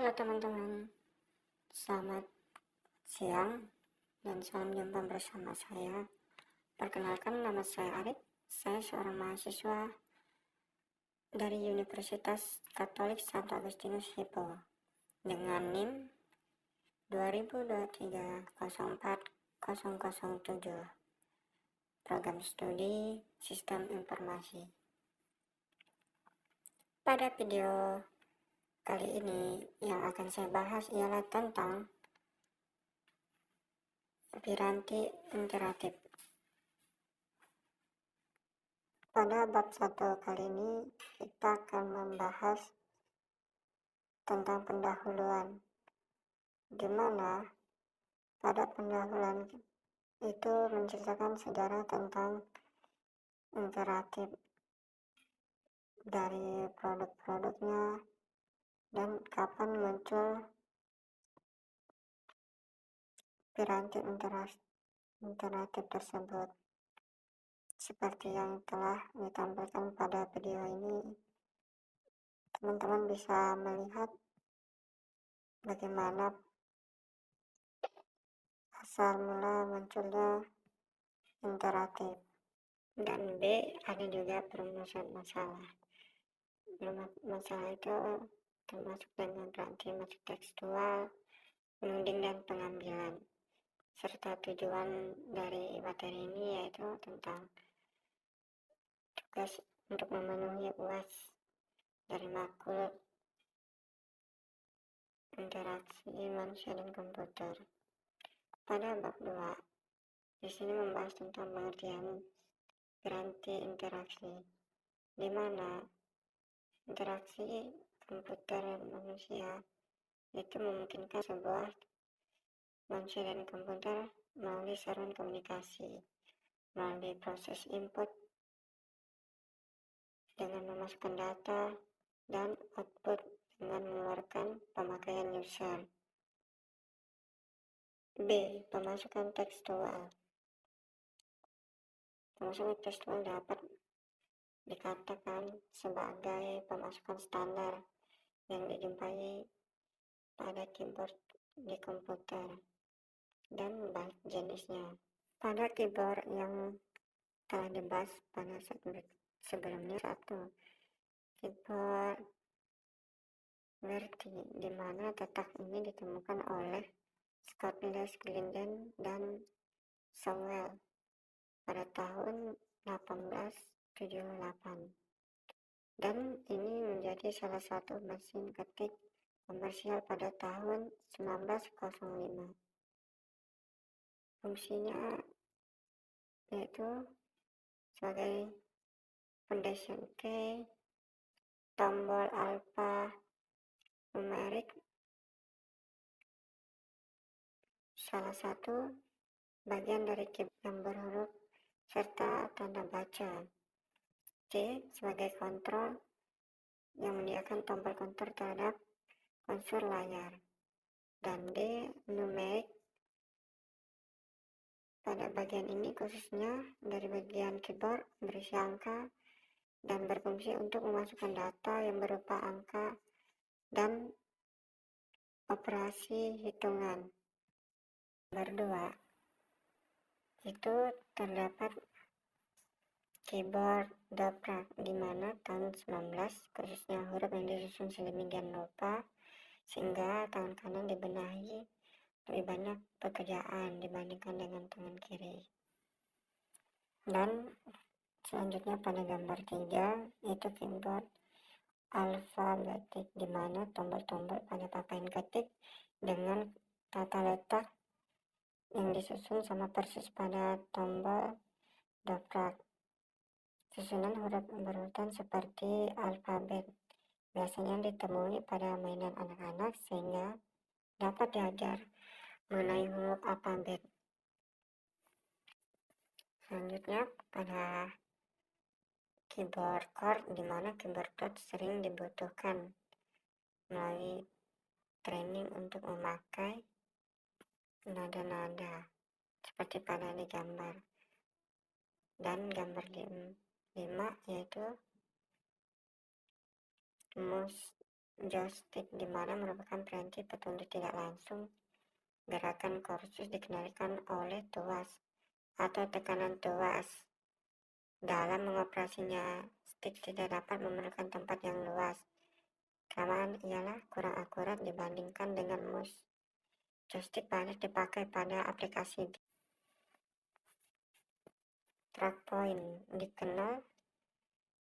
Halo teman-teman, selamat siang dan salam jumpa bersama saya. Perkenalkan, nama saya Arif. Saya seorang mahasiswa dari Universitas Katolik Santo Agustinus Hippo dengan NIM 2023-04007, program studi Sistem Informasi. Pada video kali ini yang akan saya bahas ialah tentang piranti interaktif. Pada bab 1 kali ini kita akan membahas tentang pendahuluan, di mana pada pendahuluan itu menceritakan sejarah tentang interaktif dari produk-produknya dan kapan muncul piranti interaktif tersebut. Seperti yang telah ditampilkan pada video ini, teman-teman bisa melihat bagaimana asal mula munculnya interaktif. Dan B, ada juga perumusan masalah. Masalah itu termasuk dengan berarti masuk tekstual, menuding dan pengambilan, serta tujuan dari materi ini yaitu tentang tugas untuk memenuhi UAS dari makhluk interaksi manusia dan komputer. Pada bab 2, di sini membahas tentang pengertian piranti interaksi, di mana interaksi komputer dan manusia itu memungkinkan sebuah manusia dan komputer melalui saluran komunikasi, melalui proses input dengan memasukkan data dan output dengan mengeluarkan pemakaian user. B. Pemasukan tekstual. Pemasukan tekstual dapat dikatakan sebagai pemasukan standar yang dijumpai pada keyboard di komputer dan banyak jenisnya. Pada keyboard yang telah dibahas pada saat sebelumnya, 1. Keyboard QWERTY, di mana letak ini ditemukan oleh Scott Linden dan Sowell pada tahun 1878, dan ini menjadi salah satu mesin ketik komersial pada tahun 1905. Fungsinya yaitu sebagai foundation key, tombol alfa numerik, salah satu bagian dari keyboard yang berhuruf serta tanda baca. C. Sebagai kontrol yang menyediakan tombol kontrol terhadap unsur layar. Dan D. Numerik. Pada bagian ini khususnya dari bagian keyboard berisi angka dan berfungsi untuk memasukkan data yang berupa angka dan operasi hitungan. Berdua, itu terdapat keyboard doprak, di mana tahun 19 khususnya huruf yang disusun sedemikian rupa sehingga tangan kanan dibenahi lebih banyak pekerjaan dibandingkan dengan tangan kiri. Dan selanjutnya pada gambar 3 itu keyboard alfabetik, di mana tombol-tombol pada papan ketik dengan tata letak yang disusun sama persis pada tombol doprak. Susunan huruf berurutan seperti alfabet biasanya ditemui pada mainan anak-anak sehingga dapat diajar mengenai huruf alfabet. Selanjutnya pada keyboard chord, di mana keyboard chord sering dibutuhkan melalui training untuk memakai nada-nada seperti pada di gambar. Dan gambar 5 yaitu mouse Joystick, di mana merupakan piranti petunjuk tidak langsung. Gerakan kursus dikendalikan oleh tuas atau tekanan tuas. Dalam mengoperasinya, stick tidak dapat memerlukan tempat yang luas. Kelemahan ialah kurang akurat dibandingkan dengan mouse. Joystick banyak dipakai pada aplikasi trackpoint, dikenal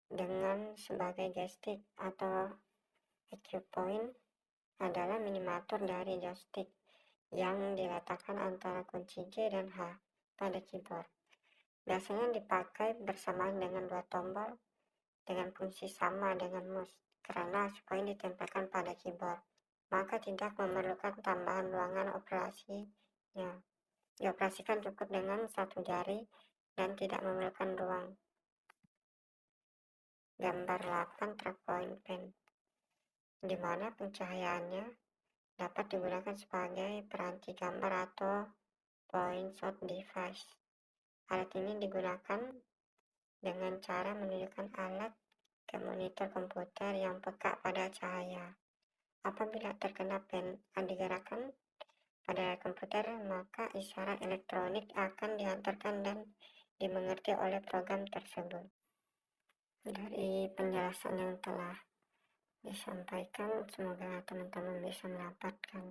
dengan sebagai joystick atau EQ point, adalah miniatur dari joystick yang diletakkan antara kunci J dan H pada keyboard. Biasanya dipakai bersamaan dengan dua tombol dengan fungsi sama dengan mouse, karena supaya ditempelkan pada keyboard, maka tidak memerlukan tambahan ruangan operasinya. Dioperasikan cukup dengan satu jari dan tidak memerlukan ruang. Gambar 8 trackpoint pen, di mana pencahayaannya dapat digunakan sebagai peranti gambar atau point source device. Alat ini digunakan dengan cara menunjukkan alat ke monitor komputer yang peka pada cahaya. Apabila terkena pen digerakkan pada komputer, maka isyarat elektronik akan dihantarkan dan dimengerti oleh program tersebut. Dari penjelasan yang telah disampaikan, semoga teman-teman bisa mendapatkan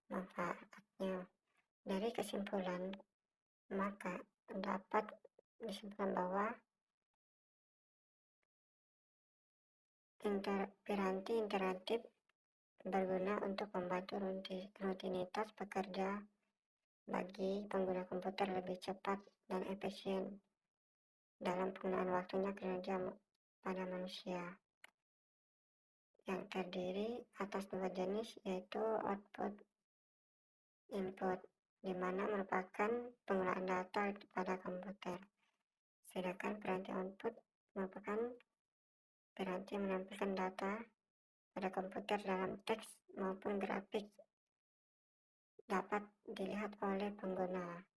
manfaatnya. Dari kesimpulan, maka dapat disimpulkan bahwa piranti interaktif berguna untuk membantu rutinitas pekerja bagi pengguna komputer lebih cepat dan efisien dalam penggunaan waktunya kerja pada manusia, yang terdiri atas dua jenis, yaitu output input, di mana merupakan penggunaan data pada komputer, sedangkan piranti output merupakan piranti menampilkan data pada komputer dalam teks maupun grafik dapat dilihat oleh pengguna.